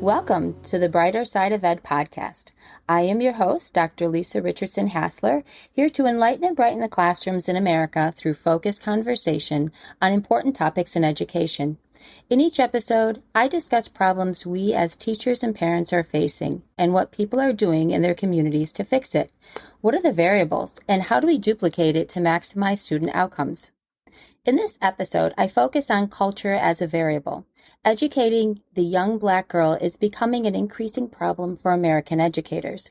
Welcome to the Brighter Side of Ed podcast. I am your host, Dr. Lisa Richardson Hassler, here to enlighten and brighten the classrooms in America through focused conversation on important topics in education. In each episode, I discuss problems we as teachers and parents are facing and what people are doing in their communities to fix it. What are the variables and how do we duplicate it to maximize student outcomes? In this episode, I focus on culture as a variable. Educating the young Black girl is becoming an increasing problem for American educators.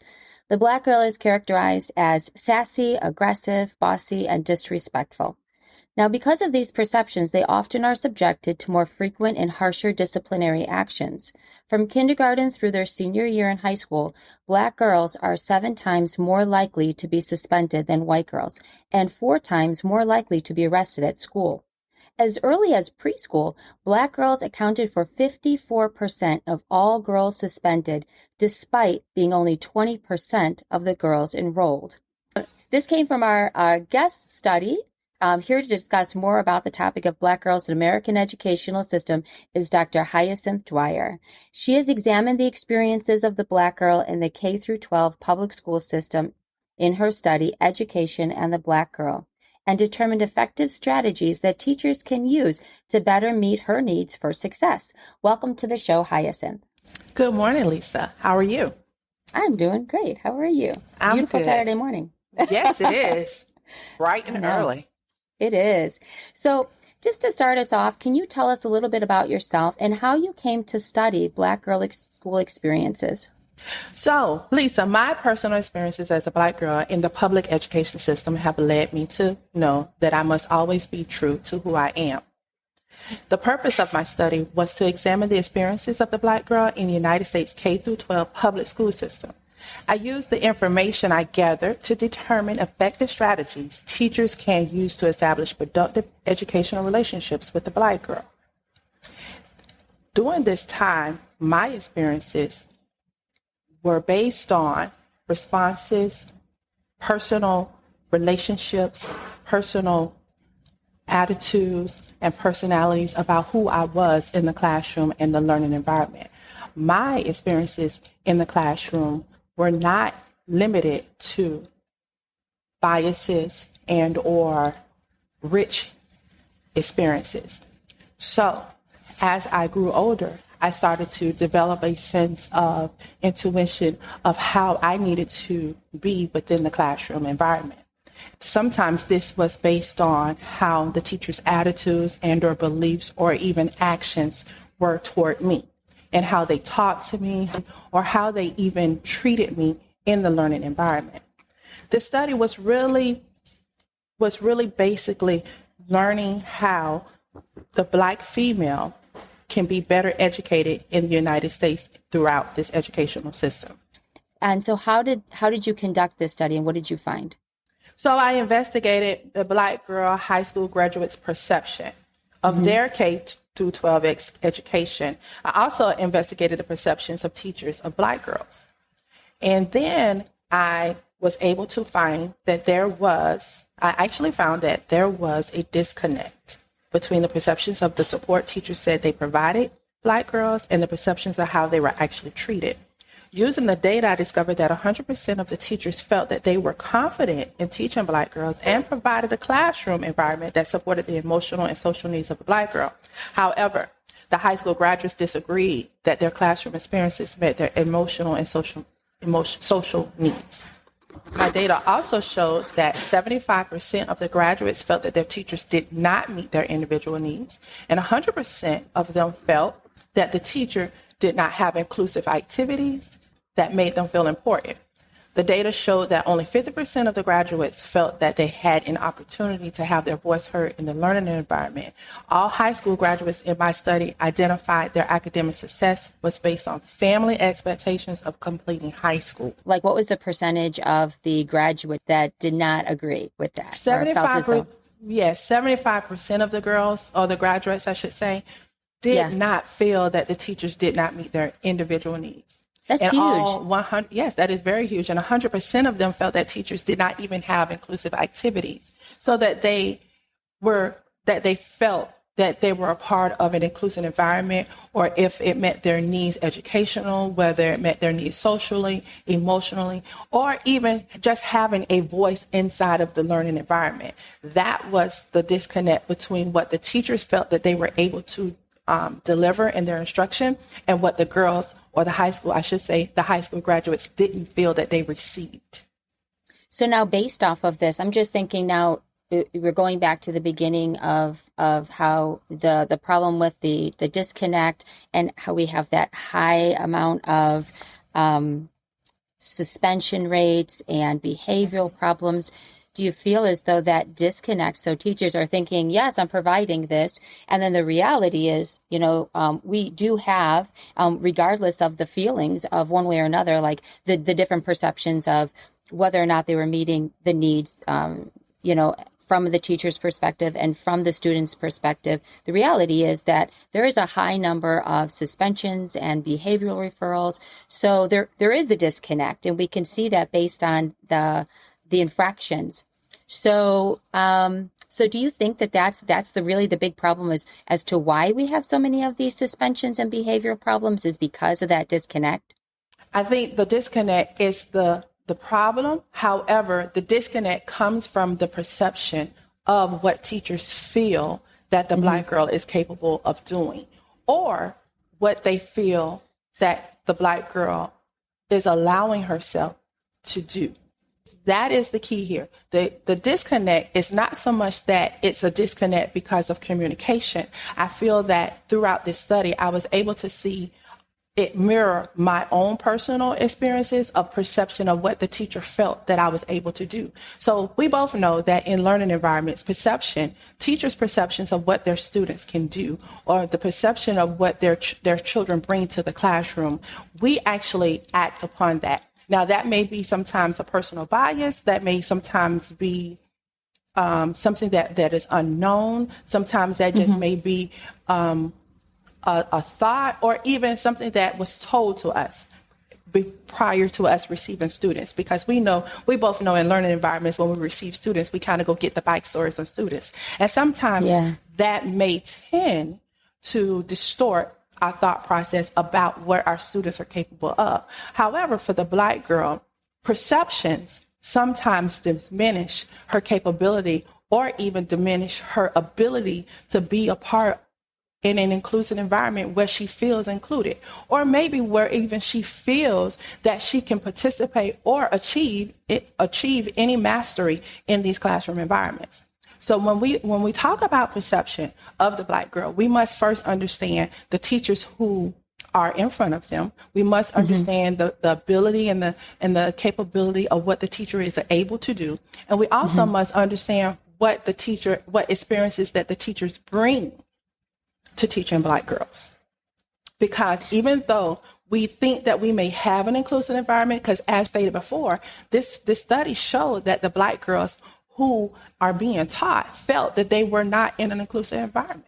The Black girl is characterized as sassy, aggressive, bossy, and disrespectful. Now, because of these perceptions, they often are subjected to more frequent and harsher disciplinary actions. From kindergarten through their senior year in high school, Black girls are 7 times more likely to be suspended than white girls, and 4 times more likely to be arrested at school. As early as preschool, Black girls accounted for 54% of all girls suspended, despite being only 20% of the girls enrolled. This came from our guest study. Here to discuss more about the topic of Black girls in American educational system is Dr. Hyacinth Dyer. She has examined the experiences of the Black girl in the K-12 public school system in her study, Education and the Black Girl, and determined effective strategies that teachers can use to better meet her needs for success. Welcome to the show, Hyacinth. Good morning, Lisa. How are you? I'm doing great. How are you? I'm Beautiful good. Saturday morning. Yes, it is. Bright and early. It is. So just to start us off, can you tell us a little bit about yourself and how you came to study Black girl school experiences? So, Lisa, my personal experiences as a Black girl in the public education system have led me to know that I must always be true to who I am. The purpose of my study was to examine the experiences of the Black girl in the United States K-12 public school system. I used the information I gathered to determine effective strategies teachers can use to establish productive educational relationships with the Black girl. During this time, my experiences were based on responses, personal relationships, personal attitudes, and personalities about who I was in the classroom and the learning environment. My experiences in the classroom were not limited to biases and or rich experiences. So as I grew older, I started to develop a sense of intuition of how I needed to be within the classroom environment. Sometimes this was based on how the teacher's attitudes and or beliefs or even actions were toward me, and how they talked to me or how they even treated me in the learning environment. This study was really basically learning how the Black female can be better educated in the United States throughout this educational system. And so how did you conduct this study and what did you find? So I investigated the Black girl high school graduates' perception of their K-12 education. I also investigated the perceptions of teachers of Black girls. And then I was able to find that there was a disconnect between the perceptions of the support teachers said they provided Black girls and the perceptions of how they were actually treated. Using the data, I discovered that 100% of the teachers felt that they were confident in teaching Black girls and provided a classroom environment that supported the emotional and social needs of a Black girl. However, the high school graduates disagreed that their classroom experiences met their emotional and social needs. My data also showed that 75% of the graduates felt that their teachers did not meet their individual needs, and 100% of them felt that the teacher did not have inclusive activities that made them feel important. The data showed that only 50% of the graduates felt that they had an opportunity to have their voice heard in the learning environment. All high school graduates in my study identified their academic success was based on family expectations of completing high school. Like, what was the percentage of the graduate that did not agree with that? 75% of the girls, or the graduates, I should say, did not feel that the teachers did not meet their individual needs. That's huge. Yes, that is very huge. And 100% of them felt that teachers did not even have inclusive activities, so that they felt that they were a part of an inclusive environment, or if it met their needs educational, whether it met their needs socially, emotionally, or even just having a voice inside of the learning environment. That was the disconnect between what the teachers felt that they were able to deliver in their instruction and what the girls, or the high school, I should say, the high school graduates didn't feel that they received. So now, based off of this, I'm just thinking now, we're going back to the beginning of how the problem with the disconnect, and how we have that high amount of suspension rates and behavioral problems. Do you feel as though that disconnect, so teachers are thinking, yes, I'm providing this, and then the reality is, we do have, regardless of the feelings of one way or another, like the different perceptions of whether or not they were meeting the needs, from the teacher's perspective and from the student's perspective, the reality is that there is a high number of suspensions and behavioral referrals. So there is the disconnect, and we can see that based on the infractions. So do you think that that's really the big problem as to why we have so many of these suspensions and behavioral problems is because of that disconnect? I think the disconnect is the problem. However, the disconnect comes from the perception of what teachers feel that the Black girl is capable of doing, or what they feel that the Black girl is allowing herself to do. That is the key here. The disconnect is not so much that it's a disconnect because of communication. I feel that throughout this study, I was able to see it mirror my own personal experiences of perception of what the teacher felt that I was able to do. So we both know that in learning environments, teachers' perceptions of what their students can do, or the perception of what their children bring to the classroom, we actually act upon that. Now, that may be sometimes a personal bias, that may sometimes be something that is unknown. Sometimes that just may be a thought, or even something that was told to us prior to us receiving students, because we both know in learning environments, when we receive students, we kind of go get the bike stories of students. And sometimes that may tend to distort our thought process about what our students are capable of. However, for the Black girl, perceptions sometimes diminish her capability, or even diminish her ability to be a part in an inclusive environment where she feels included, or maybe where even she feels that she can participate or achieve any mastery in these classroom environments. So when we talk about perception of the Black girl, we must first understand the teachers who are in front of them. We must understand the ability and the capability of what the teacher is able to do. And we also must understand what experiences that the teachers bring to teaching Black girls. Because even though we think that we may have an inclusive environment, because as stated before, this study showed that the Black girls who are being taught felt that they were not in an inclusive environment.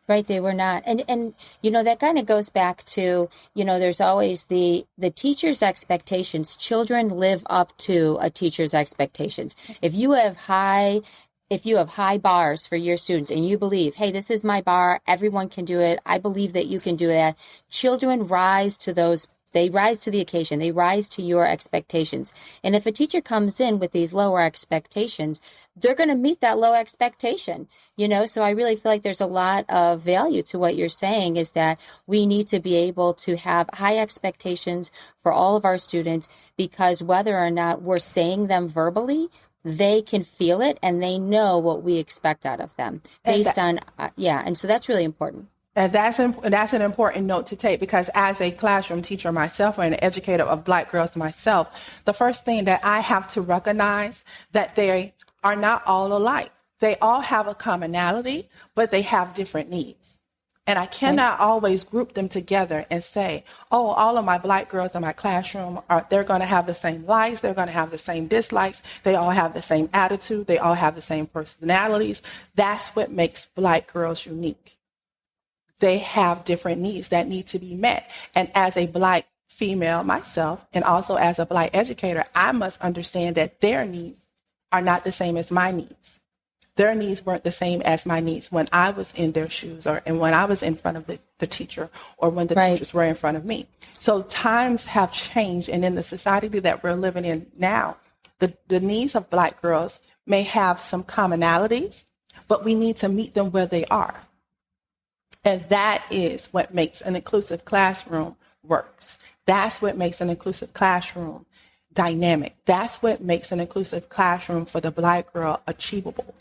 Right, they were not. And that kind of goes back to, there's always the teacher's expectations. Children live up to a teacher's expectations. If you have high bars for your students and you believe, hey, this is my bar, everyone can do it, I believe that you can do that, children rise to the occasion, they rise to your expectations. And if a teacher comes in with these lower expectations, they're going to meet that low expectation, so I really feel like there's a lot of value to what you're saying, is that we need to be able to have high expectations for all of our students, because whether or not we're saying them verbally, they can feel it and they know what we expect out of them based on, and so that's really important. And that's an important note to take, because as a classroom teacher myself, or an educator of Black girls myself, the first thing that I have to recognize that they are not all alike. They all have a commonality, but they have different needs. And I cannot always group them together and say, oh, all of my Black girls in my classroom they're going to have the same likes, they're going to have the same dislikes, they all have the same attitude, they all have the same personalities. That's what makes Black girls unique. They have different needs that need to be met. And as a Black female myself, and also as a Black educator, I must understand that their needs are not the same as my needs. Their needs weren't the same as my needs when I was in their shoes and when I was in front of the teacher or when the Right. teachers were in front of me. So times have changed. And in the society that we're living in now, the needs of Black girls may have some commonalities, but we need to meet them where they are. And that is what makes an inclusive classroom works. That's what makes an inclusive classroom dynamic. That's what makes an inclusive classroom for the Black girl achievable.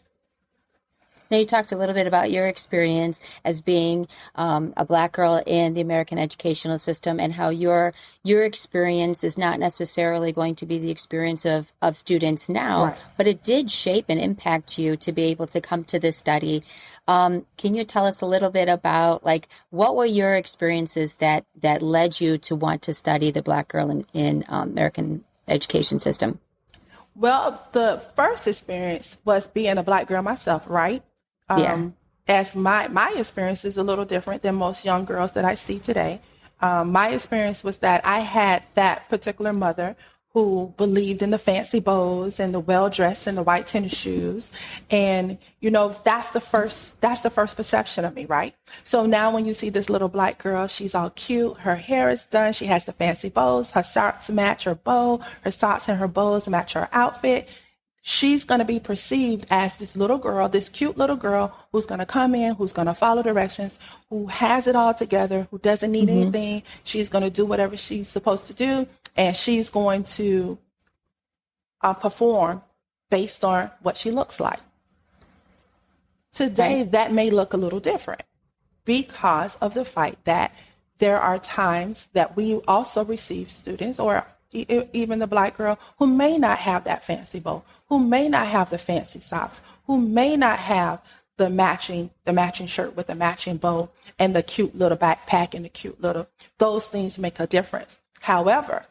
Now, you talked a little bit about your experience as being a Black girl in the American educational system, and how your experience is not necessarily going to be the experience of students now, Right. but it did shape and impact you to be able to come to this study. Can you tell us a little bit about, like, what were your experiences that led you to want to study the Black girl in American education system? Well, the first experience was being a Black girl myself, right? Yeah. As my experience is a little different than most young girls that I see today. My experience was that I had that particular mother who believed in the fancy bows and the well-dressed and the white tennis shoes. And, that's the first perception of me, right? So now when you see this little Black girl, she's all cute. Her hair is done. She has the fancy bows. Her socks match her bow. Her socks and her bows match her outfit. She's going to be perceived as this little girl, this cute little girl who's going to come in, who's going to follow directions, who has it all together, who doesn't need anything. She's going to do whatever she's supposed to do, and she's going to perform based on what she looks like. Today, that may look a little different because of the fact that there are times that we also receive students, or even the Black girl, who may not have that fancy bow, who may not have the fancy socks, who may not have the matching shirt with the matching bow and the cute little backpack and the cute little, those things make a difference. However,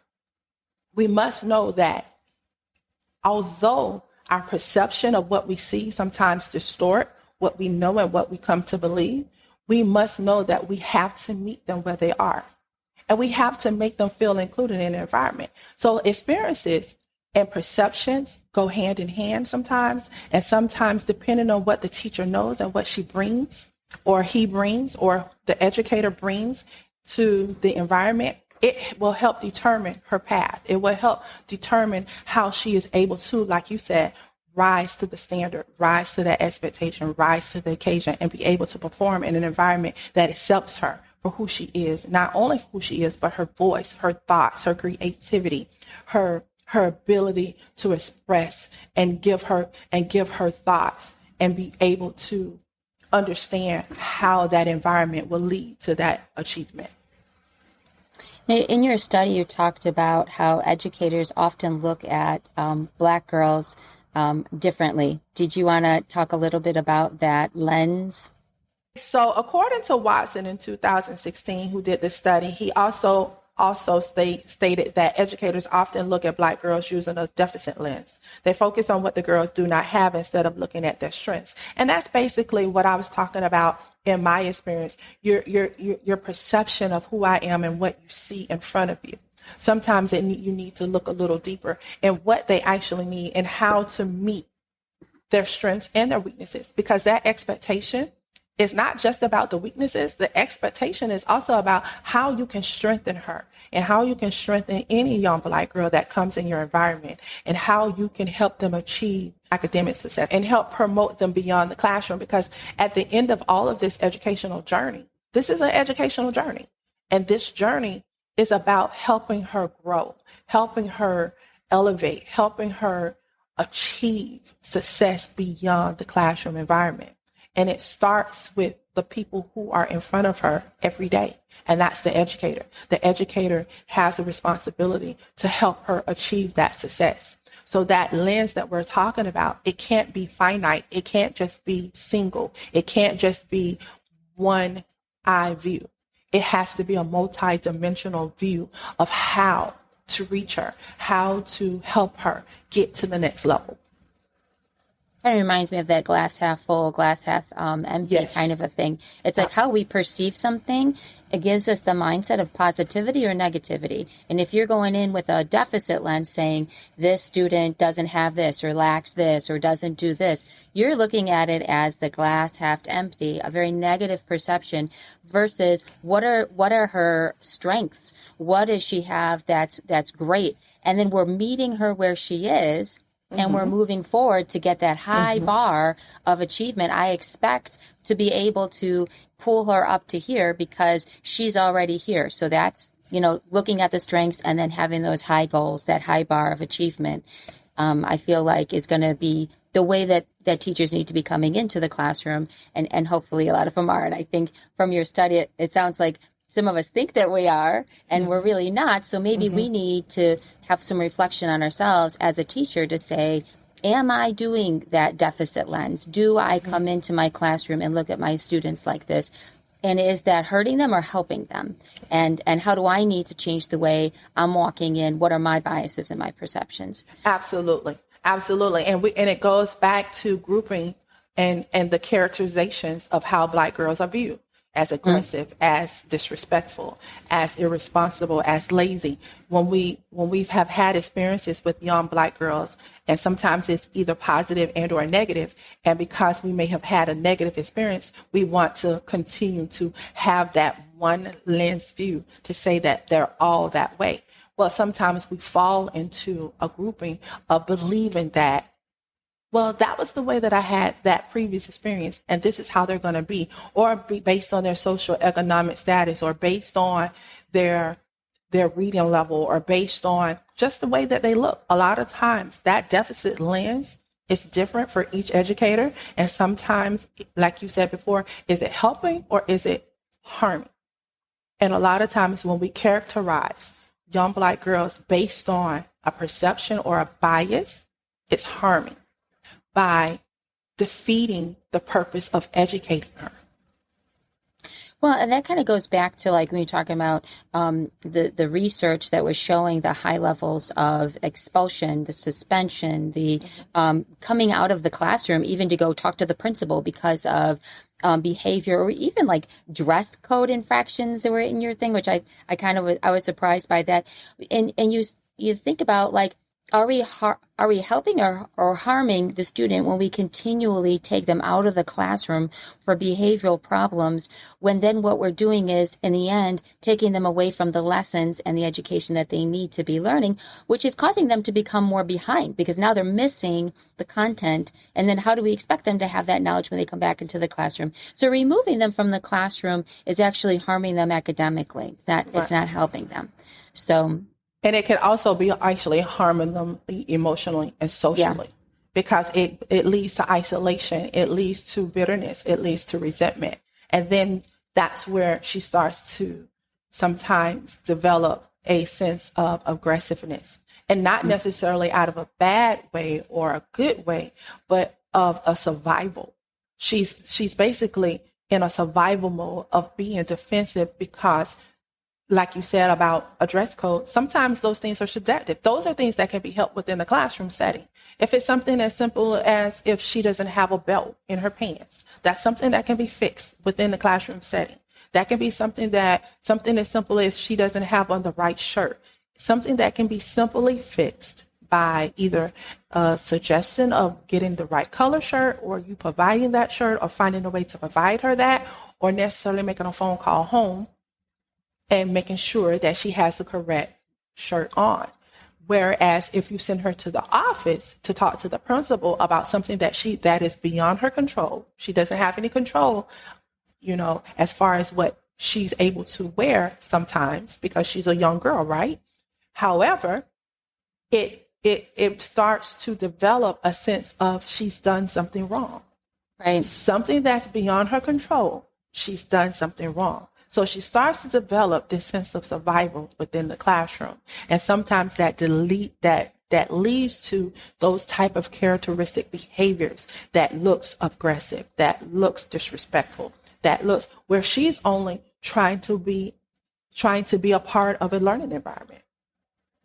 we must know that although our perception of what we see sometimes distort what we know and what we come to believe, we must know that we have to meet them where they are. And we have to make them feel included in the environment. So experiences and perceptions go hand in hand sometimes. And sometimes, depending on what the teacher knows and what she brings, or he brings, or the educator brings to the environment, it will help determine her path. It will help determine how she is able to, like you said, rise to the standard, rise to that expectation, rise to the occasion, and be able to perform in an environment that accepts her for who she is, not only for who she is, but her voice, her thoughts, her creativity, her ability to express and give her thoughts, and be able to understand how that environment will lead to that achievement. In your study, you talked about how educators often look at Black girls differently. Did you want to talk a little bit about that lens? So according to Watson in 2016, who did this study, he also stated that educators often look at Black girls using a deficit lens. They focus on what the girls do not have instead of looking at their strengths. And that's basically what I was talking about in my experience, your perception of who I am and what you see in front of you. Sometimes you need to look a little deeper in what they actually need and how to meet their strengths and their weaknesses, because that expectation is not just about the weaknesses. The expectation is also about how you can strengthen her and how you can strengthen any young Black girl that comes in your environment, and how you can help them achieve academic success and help promote them beyond the classroom. Because at the end of all of this educational journey, this is an educational journey. And this journey is about helping her grow, helping her elevate, helping her achieve success beyond the classroom environment. And it starts with the people who are in front of her every day. And that's the educator. The educator has the responsibility to help her achieve that success. So that lens that we're talking about, it can't be finite. It can't just be single. It can't just be one eye view. It has to be a multi-dimensional view of how to reach her, how to help her get to the next level. Kind of reminds me of that glass half full, glass half empty kind Yes. of a thing. It's like how Absolutely. we perceive something. It gives us the mindset of positivity or negativity. And if you're going in with a deficit lens saying this student doesn't have this or lacks this or doesn't do this, you're looking at it as the glass half empty, a very negative perception versus what are her strengths? What does she have that's great? And then we're meeting her where she is and we're moving forward to get that high bar of achievement. I expect to be able to pull her up to here because she's already here. So that's, looking at the strengths and then having those high goals, that high bar of achievement, I feel like is going to be the way that teachers need to be coming into the classroom. And hopefully a lot of them are. And I think from your study, it sounds like some of us think that we are, and we're really not. So maybe we need to have some reflection on ourselves as a teacher to say, am I doing that deficit lens? Do I come into my classroom and look at my students like this? And is that hurting them or helping them? And how do I need to change the way I'm walking in? What are my biases and my perceptions? Absolutely. Absolutely. And it goes back to grouping and the characterizations of how Black girls are viewed as aggressive, as disrespectful, as irresponsible, as lazy. When we've have had experiences with young Black girls, and sometimes it's either positive and or negative, and because we may have had a negative experience, we want to continue to have that one lens view to say that they're all that way. Well, sometimes we fall into a grouping of believing that, well, that was the way that I had that previous experience, and this is how they're going to be, or be based on their social economic status, or based on their reading level, or based on just the way that they look. A lot of times that deficit lens is different for each educator, and sometimes, like you said before, is it helping or is it harming? And a lot of times when we characterize young Black girls based on a perception or a bias, it's harming by defeating the purpose of educating her. Well, and that kind of goes back to like when you're talking about the research that was showing the high levels of expulsion, the suspension, the coming out of the classroom, even to go talk to the principal because of behavior, or even like dress code infractions that were in your thing, which I was surprised by that. And you think about like, are we helping or harming the student when we continually take them out of the classroom for behavioral problems, when then what we're doing is, in the end, taking them away from the lessons and the education that they need to be learning, which is causing them to become more behind because now they're missing the content. And then how do we expect them to have that knowledge when they come back into the classroom? So removing them from the classroom is actually harming them academically. It's not helping them. So. And it can also be actually harming them emotionally and socially, because it leads to isolation, it leads to bitterness, it leads to resentment. And then that's where she starts to sometimes develop a sense of aggressiveness, and not necessarily out of a bad way or a good way, but of a survival. She's basically in a survival mode of being defensive because, like you said about a dress code, sometimes those things are subjective. Those are things that can be helped within the classroom setting. If it's something as simple as if she doesn't have a belt in her pants, that's something that can be fixed within the classroom setting. That can be something as simple as she doesn't have on the right shirt. Something that can be simply fixed by either a suggestion of getting the right color shirt, or you providing that shirt, or finding a way to provide her that, or necessarily making a phone call home and making sure that she has the correct shirt on. Whereas if you send her to the office to talk to the principal about something that is beyond her control, she doesn't have any control, as far as what she's able to wear sometimes because she's a young girl, right? However, it starts to develop a sense of she's done something wrong. Right. Something that's beyond her control, she's done something wrong. So she starts to develop this sense of survival within the classroom. And sometimes that leads to those type of characteristic behaviors that looks aggressive, that looks disrespectful, that looks where she's only trying to be a part of a learning environment.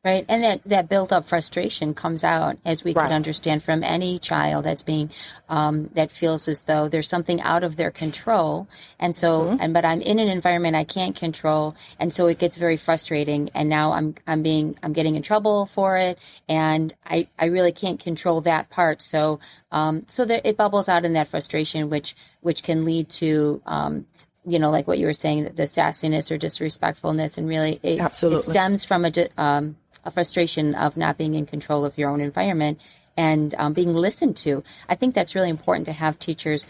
Right. And that built up frustration comes out, as we could Right. understand, from any child that's being, that feels as though there's something out of their control. And so, Mhm. but I'm in an environment I can't control. And so it gets very frustrating. And now I'm getting in trouble for it. And I really can't control that part. So, so that it bubbles out in that frustration, which can lead to, like what you were saying, the sassiness or disrespectfulness. And really it Absolutely. stems from a frustration of not being in control of your own environment and being listened to. I think that's really important to have teachers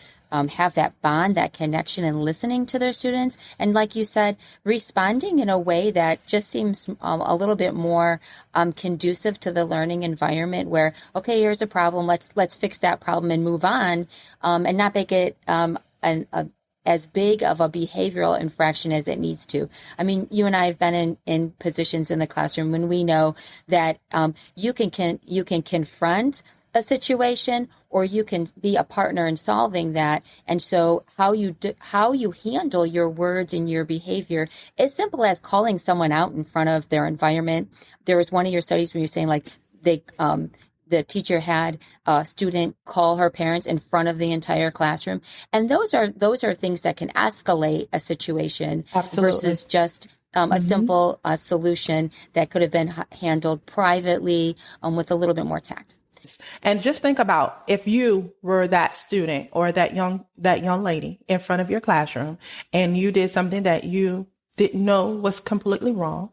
have that bond, that connection, and listening to their students. And like you said, responding in a way that just seems a little bit more conducive to the learning environment where, okay, here's a problem. Let's fix that problem and move on, and not make it as big of a behavioral infraction as it needs to. I mean, you and I have been in positions in the classroom when we know that you can confront a situation, or you can be a partner in solving that. And so how you handle your words and your behavior, as simple as calling someone out in front of their environment. There was one of your studies where you're saying like the teacher had a student call her parents in front of the entire classroom. And those are things that can escalate a situation. Absolutely. Versus just a simple solution that could have been handled privately with a little bit more tact. And just think about if you were that student or that young lady in front of your classroom and you did something that you didn't know was completely wrong,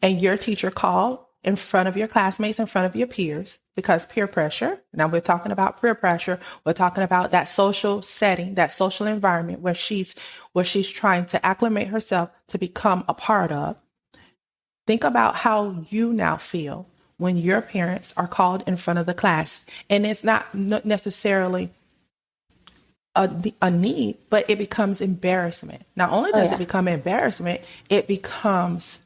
and your teacher called in front of your classmates, in front of your peers, because peer pressure. Now we're talking about peer pressure. We're talking about that social setting, that social environment where she's trying to acclimate herself to become a part of. Think about how you now feel when your parents are called in front of the class, and it's not necessarily a need, but it becomes embarrassment. Not only does it become embarrassment, it becomes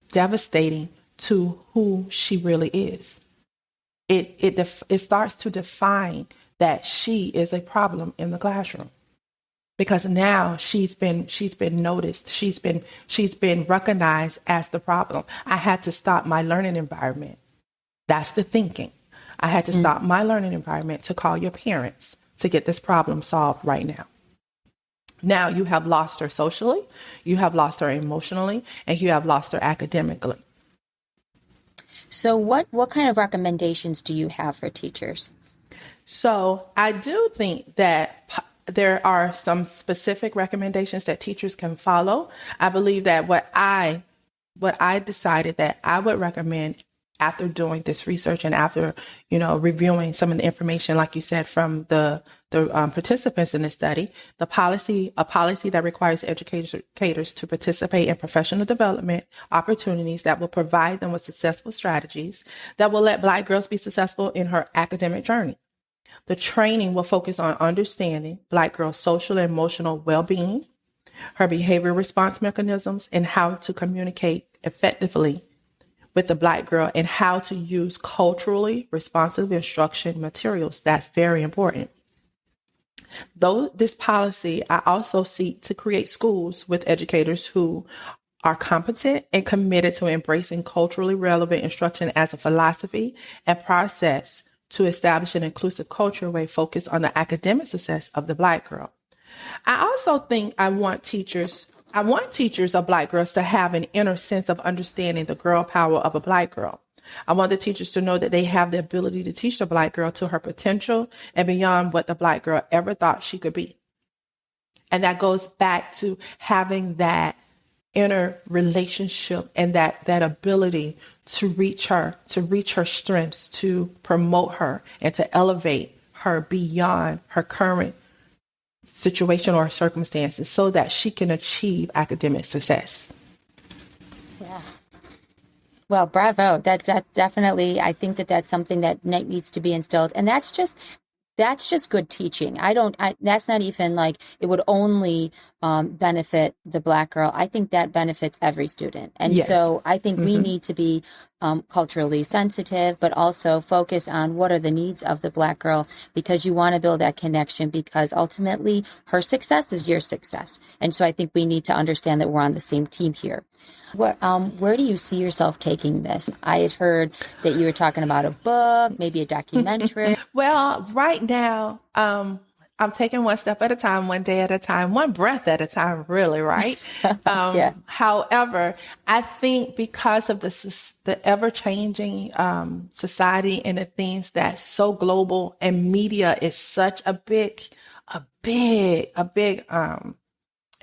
devastating to who she really is. It starts to define that she is a problem in the classroom, because now she's been noticed. She's been recognized as the problem. I had to stop my learning environment. That's the thinking. I had to stop my learning environment to call your parents to get this problem solved right now. Now you have lost her socially, you have lost her emotionally, and you have lost her academically. So what kind of recommendations do you have for teachers? So I do think that there are some specific recommendations that teachers can follow. I believe that what I decided that I would recommend after doing this research and after, reviewing some of the information, like you said, from the participants in the study, a policy that requires educators to participate in professional development opportunities that will provide them with successful strategies that will let Black girls be successful in her academic journey. The training will focus on understanding Black girls' social and emotional well-being, her behavior response mechanisms, and how to communicate effectively with the Black girl, and how to use culturally responsive instruction materials. That's very important. Though this policy, I also seek to create schools with educators who are competent and committed to embracing culturally relevant instruction as a philosophy and process to establish an inclusive culture way focused on the academic success of the Black girl. I also think I want teachers of Black girls to have an inner sense of understanding the girl power of a Black girl. I want the teachers to know that they have the ability to teach the Black girl to her potential and beyond what the Black girl ever thought she could be. And that goes back to having that inner relationship and that ability to reach her strengths, to promote her and to elevate her beyond her current situation or circumstances so that she can achieve academic success. Yeah. Well, bravo. That definitely, I think that's something that needs to be instilled. And that's just good teaching. That's not even like it would only benefit the Black girl. I think that benefits every student. And Yes. so I think we need to be culturally sensitive, but also focus on what are the needs of the Black girl, because you want to build that connection, because ultimately her success is your success. And so I think we need to understand that we're on the same team here. Where do you see yourself taking this? I had heard that you were talking about a book, maybe a documentary. Well, right now, I'm taking one step at a time, one day at a time, one breath at a time, really, right? Yeah. However, I think because of the ever-changing society and the things that's so global, and media is such a big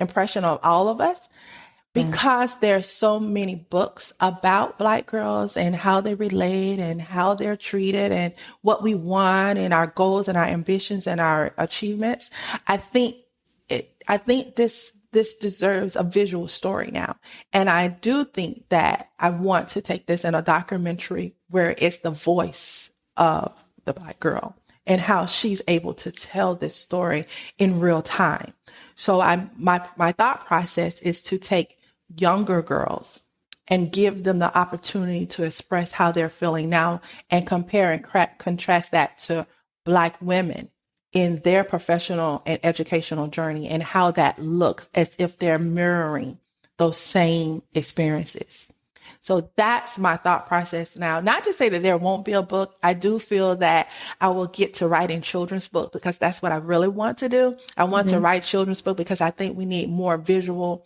impression of all of us, because there's so many books about Black girls and how they relate and how they're treated and what we want and our goals and our ambitions and our achievements. I think this deserves a visual story now. And I do think that I want to take this in a documentary where it's the voice of the Black girl and how she's able to tell this story in real time. So my thought process is to take younger girls and give them the opportunity to express how they're feeling now and compare and contrast that to Black women in their professional and educational journey and how that looks as if they're mirroring those same experiences. So that's my thought process now. Not to say that there won't be a book. I do feel that I will get to writing children's books because that's what I really want to do. I want to write children's book because I think we need more visual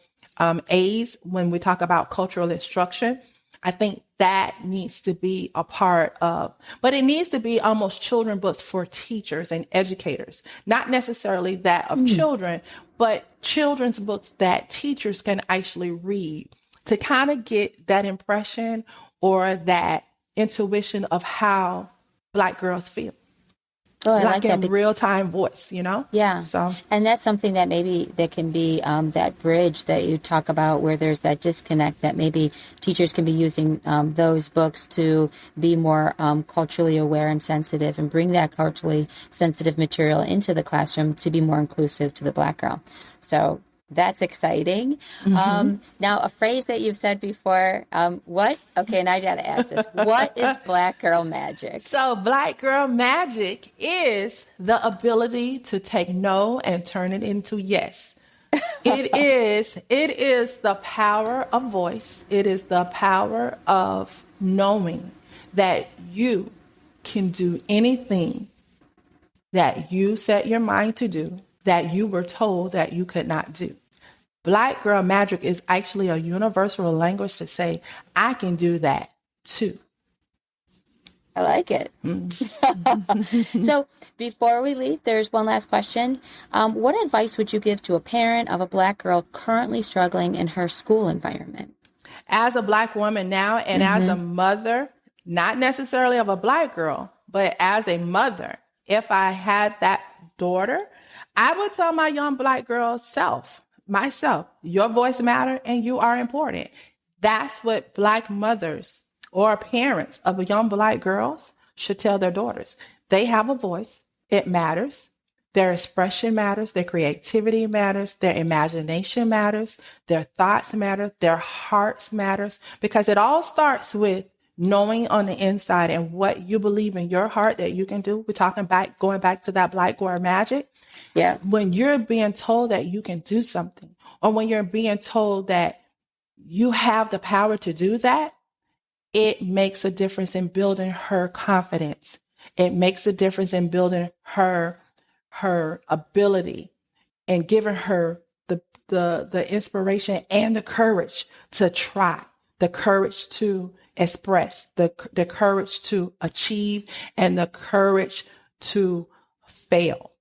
aids when we talk about cultural instruction. I think that needs to be a part of, but it needs to be almost children books for teachers and educators, not necessarily that of children, but children's books that teachers can actually read to kind of get that impression or that intuition of how Black girls feel. Oh, I like in that. Real time voice, Yeah. So, and that's something that maybe that can be that bridge that you talk about where there's that disconnect, that maybe teachers can be using those books to be more culturally aware and sensitive and bring that culturally sensitive material into the classroom to be more inclusive to the Black girl. So that's exciting. Now, a phrase that you've said before, okay, and I got to ask this. What is Black girl magic? So Black girl magic is the ability to take no and turn it into yes. It is the power of voice. It is the power of knowing that you can do anything that you set your mind to do that you were told that you could not do. Black girl magic is actually a universal language to say, I can do that too. I like it. So before we leave, there's one last question. What advice would you give to a parent of a Black girl currently struggling in her school environment? As a Black woman now, and as a mother, not necessarily of a Black girl, but as a mother, if I had that daughter, I would tell my young Black girl myself, your voice matters and you are important. That's what Black mothers or parents of young Black girls should tell their daughters. They have a voice. It matters. Their expression matters. Their creativity matters. Their imagination matters. Their thoughts matter. Their hearts matters, because it all starts with knowing on the inside and what you believe in your heart that you can do. We're going back to that Black girl magic. Yeah. When you're being told that you can do something, or when you're being told that you have the power to do that, it makes a difference in building her confidence. It makes a difference in building her ability and giving her the inspiration and the courage to try, the courage to express, the courage to achieve, and the courage to fail.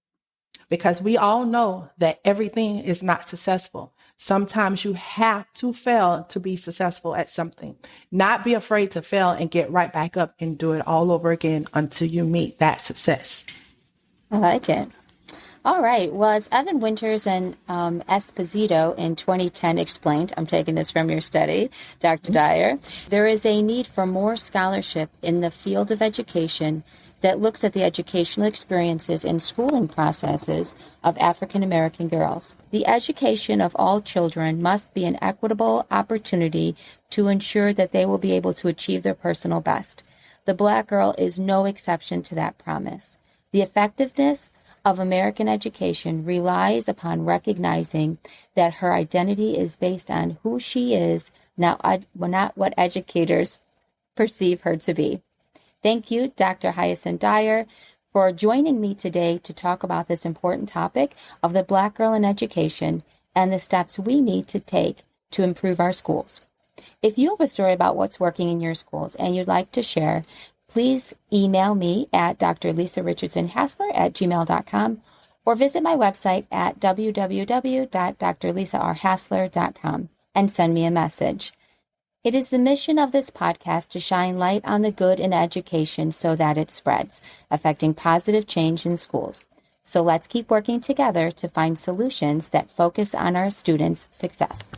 Because we all know that everything is not successful. Sometimes you have to fail to be successful at something. Not be afraid to fail and get right back up and do it all over again until you meet that success. I like it. All right. Well, as Evan Winters and Esposito in 2010 explained, I'm taking this from your study, Dr. Dyer, there is a need for more scholarship in the field of education that looks at the educational experiences and schooling processes of African American girls. The education of all children must be an equitable opportunity to ensure that they will be able to achieve their personal best. The Black girl is no exception to that promise. The effectiveness of American education relies upon recognizing that her identity is based on who she is, not what educators perceive her to be. Thank you, Dr. Hyacinth Dyer, for joining me today to talk about this important topic of the Black girl in education and the steps we need to take to improve our schools. If you have a story about what's working in your schools and you'd like to share, please email me at drlisarichardsonhassler@gmail.com or visit my website at www.drlisarhassler.com and send me a message. It is the mission of this podcast to shine light on the good in education so that it spreads, affecting positive change in schools. So let's keep working together to find solutions that focus on our students' success.